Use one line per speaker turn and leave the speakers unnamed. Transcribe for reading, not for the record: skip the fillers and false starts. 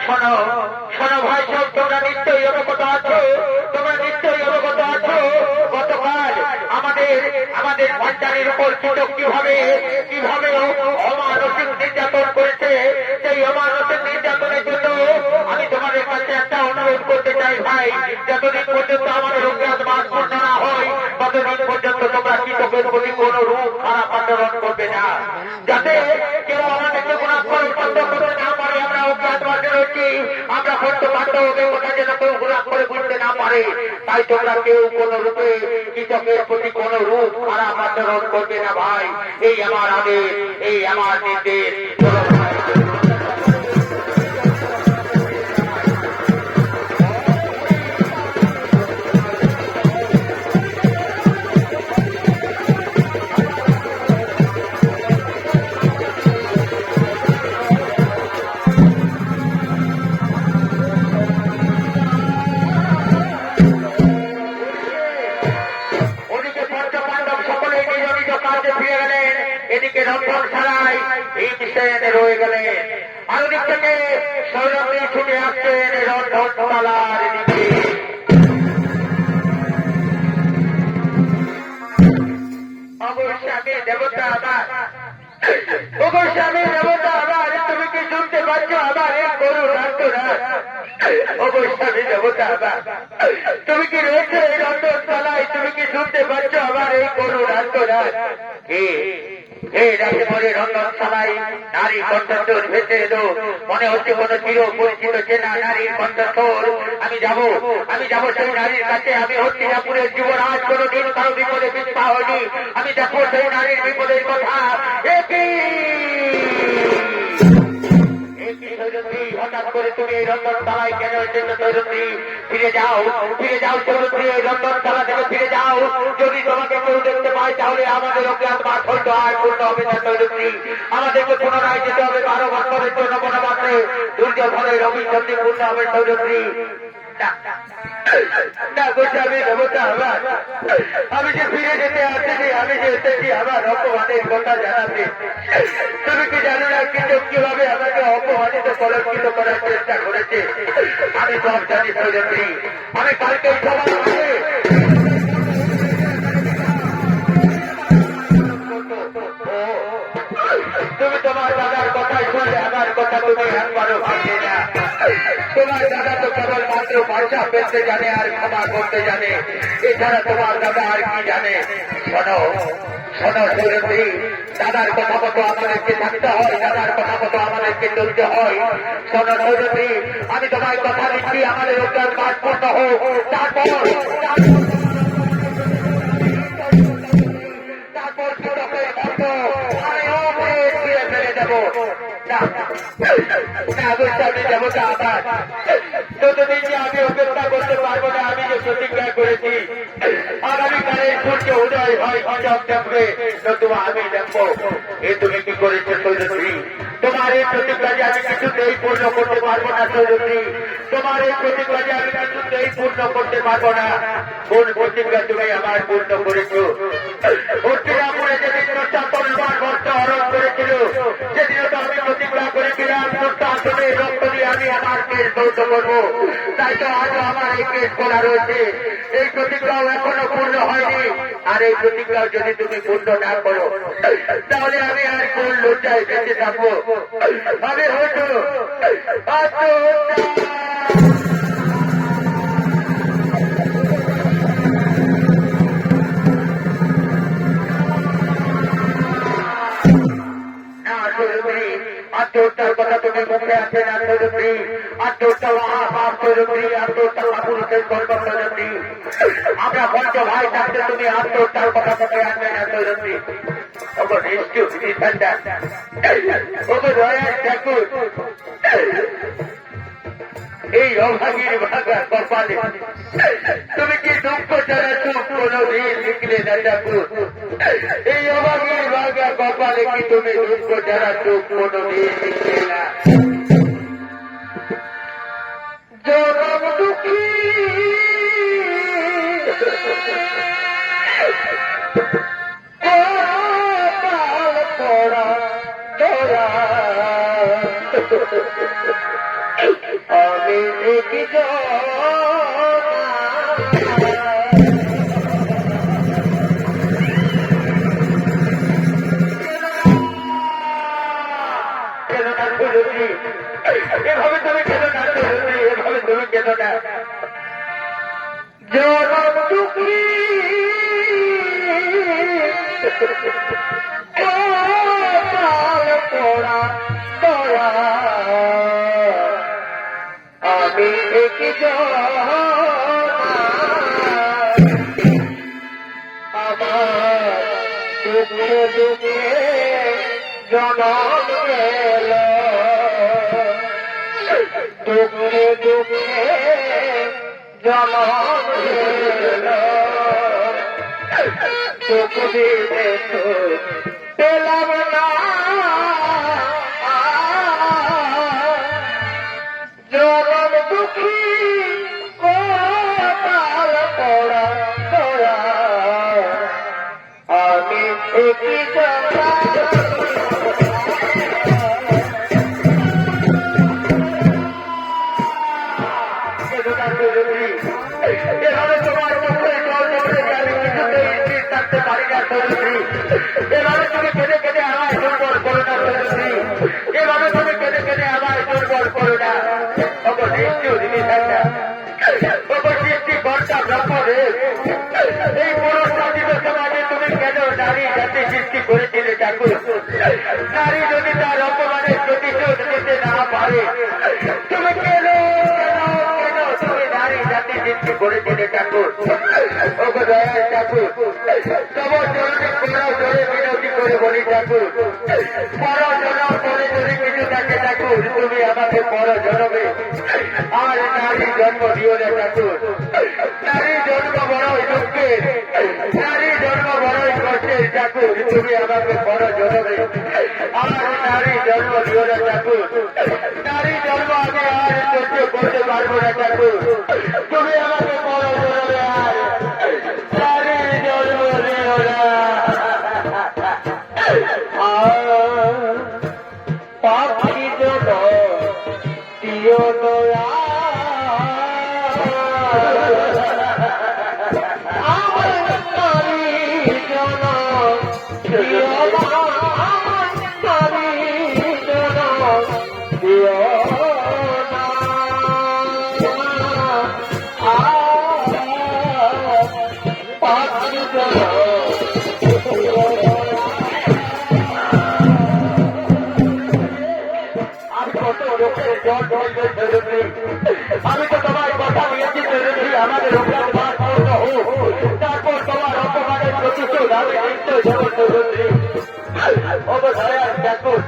শোনো শোনো ভাই সব, তোমরা নিশ্চয়ই অবগত আছো, তোমরা নিশ্চয়ই অবগত আছো গতকাল আমাদের আমাদের ভান্ডারের উপর কীটক কিভাবে কিভাবে অমানসিক নির্যাতন করেছে। সেই অমানসিক নির্যাতনের জন্য আমি তোমাদের কাছে একটা অনুরোধ করতে চাই ভাই, যতদিন পর্যন্ত আমাদের অজ্ঞাত মাস পূর্ণ না হয় ততদিন পর্যন্ত তোমরা কীটকের প্রতি কোন রূপ খারাপ আচরণ করবে না, যাতে কেউ আমাদেরকে গুণাক্ষর উৎপন্ন করতে না পারে। আমরা অজ্ঞাত মাসে রয়েছি, আমরা খন্ড পাণ্ডবের কথা যেন কেউ গুণাক্ষরে বুঝতে না পারে। তাই তোমরা কেউ কোন রূপে কীটকের প্রতি কোন রূপ খারাপ আচরণ করবে না ভাই। এই আমার আদেশ, এই আমার নির্দেশ। এদিকে রন্ধনশালায় এই বিষয়ে রয়ে গেলেন, আর ওদিক থেকে সৌরভী ছুটে আসছেন রন্ধনশালার দিকে। অবশ্যই দেবতা আবার, অবশ্যই দেবতা আবার, তুমি কি শুনতে পাচ্ছ আবার এই গরু রাষ্ট্ররাজ? অবশ্যই দেবতা আবার, তুমি কি রয়েছে এই রন্ধনশালায়? তুমি কি শুনতে পাচ্ছ আবার এই গরু রাষ্ট্ররাজ? রন্ধনশালায় নারী কণ্ঠস্বর ভেসে এলো, মনে হচ্ছে কোন চির পরিচিত চেনা নারীর কণ্ঠস্বর। আমি যাব সেই নারীর কাছে। আমি হস্তিনাপুরের যুবরাজ, কোনদিন কারো বিপদে পিছপা হয়নি। আমি দেখো সেই নারীর বিপদের কথা। হঠাৎ করে তুমি এই রন্ধনশালায় কেন এসেছো তৈরী? ফিরে যাও, ফিরে যাও চৌধুরী, এই রন্ধনশালা থেকে ফিরে যাও। যদি তোমাকে কেউ দেখতে পায় তাহলে আমাদের অজ্ঞাত মাস হয়তো আর পূর্ণ হবে না তৈরী। আমাদেরকে পুনরায় যেতে হবে 12 বছরের জন্য বনবাসে। দুর্যোগ হলে রবিচন্দ্রী পূর্ণ হবে তৈরী। আমি যে ফিরে যেতে আসিনি, আমি যে এসেছি আমার অপমানের কথা জানাতে। তুমি কি জানো না কিন্তু কিভাবে আমাকে অপমানিত কলঙ্কিত করার চেষ্টা করেছে? আমি সব জানি সৌরভী। আমি কালকে সবার মাঝে তুমি তোমার দাদার কথাই শুনলে আমার কথা তুমি একবারও ভাববে না। তোমার দাদা তো কেবল মাত্র পয়সা পেতে জানে আর ক্ষমা করতে জানে, এছাড়া তোমার দাদা আর কি জানে? শোনো শোনো সৌরভী, দাদার কথা মতো আমাদেরকে থাকতে হয়, দাদার কথা মতো আমাদেরকে চলতে হয়। শোনো সৌরভী, আমি তোমায় কথা দিচ্ছি, আমাদের অজ্ঞাত মাস পূর্ণ হোক, তারপর ততদিন যে আমি অপেক্ষা করতে পারবো না। আমি যে প্রতিজ্ঞা করেছি আগামীকালের সূর্য উদয় হয় অজব দেখবে, নতুবা আমি দেখবো। এ তুমি কি করেছো সৌরভী? তোমার এই প্রতিজ্ঞা যে আমি কিছুতেই পূর্ণ করতে পারবো না সৌরভী, তোমার এই প্রতিজ্ঞা যে আমি কিছুতেই পূর্ণ করতে পারবো না। কোন প্রতিজ্ঞা তুমি আমার পূর্ণ করেছো? হস্তিনাপুরে যেদিন তলবার বস্ত্র হরণ করেছিল সেদিনও তো আমি প্রতিজ্ঞা করেছিলাম দুঃশাসনের রক্ত দিয়ে আমি আমার কেস ধৌত করবো। তাই তো আজও আমার এই কেস খোলা রয়েছে। এই প্রতিজ্ঞাও এখনো পূর্ণ হয়নি, আর এই প্রতিজ্ঞাও যদি তুমি পূর্ণ না করো তাহলে আমি আর কোন লজ্জায় বেঁচে থাকবো? আমি হয়তো আত্মহত্যার কথা তুমি মুখে আসে না সৌরভী। আত্মহত্যা মহাপাপ সৌরভী, আত্মহত্যা পুরুষের গর্ব সৌরভী। আমরা পঞ্চ ভাই থাকতে তুমি আত্মহত্যার কথা মুখে আসবে না সৌরভী। এই অভাগীর ভাগা কপালে তুমি কি দুঃখ ছাড়া সুখ কোনদিন লিখলে না ঠাকুর? এই অভাগীর ভাগা কপালে কি তুমি দুঃখ ছাড়া সুখ কোনদিন লিখলে না? জনম দুঃখী এভাবে তুমি কেন না এভাবে তুমি কেন না জনম দুঃখী পড়া দয়া আমি কি আমার দুঃখে দুঃখে জনম গেল দুঃখে দুঃখে জনম গেল দুঃখ দিলে তো পেলাম না জনম দুঃখী কপাল পড়া দয়া আমি একই জনা এভাবে তোমার মুখে জল জমে আমি কিছুতেই স্থির থাকতে পারি না সরস্বতী এভাবে তুমি কেঁদে কেঁদে আমায় দুর্বল করো না সরস্বতী এভাবে তুমি কেঁদে কেঁদে আমায় দুর্বল করো না অপর সৃষ্টি জিনিস একটা অপর সৃষ্টি কর্তা ব্রহ্মদেব এই পুরুষ শাসিত সমাজে তুমি কেন নারী জাতি সৃষ্টি করেছিলে ঠাকুর নারী যদি তার অপমানের প্রতিশোধ নিতে না পারে তুমি কেন সৃষ্টি করেছিলে ঠাকুর ওগো দয়াল ঠাকুর তবু চরণে পড়া জোরে বিনতি করে বলি ঠাকুর পর জনম পরে যদি কিছু থাকে ঠাকুর তুমি আমাকে পর জনমে আর নারী জন্ম দিও না ঠাকুর নারী জন্ম বড়ই দুঃখের নারী জন্ম বড়ই কষ্টের ঠাকুর তুমি আমাকে পর জনমে আর নারী জন্ম দিও না ঠাকুর নারী জন্ম আমি আর সহ্য করতে পারবো না ঠাকুর তুমি আমাকে বড় জনমে আর নারী জন্ম দিও না পাখি জন দিও দয়া আমার নারী জন দিও আমার নারী জন দিও পাখি জন আমি তো তোমার কথা নিয়েছি আমাদের রোগের মার পূর্ণ হোক তারপর তোমার অপমানের প্রতিশোধ আমি নিশ্চয় দেব অবধারণ ঠাকুর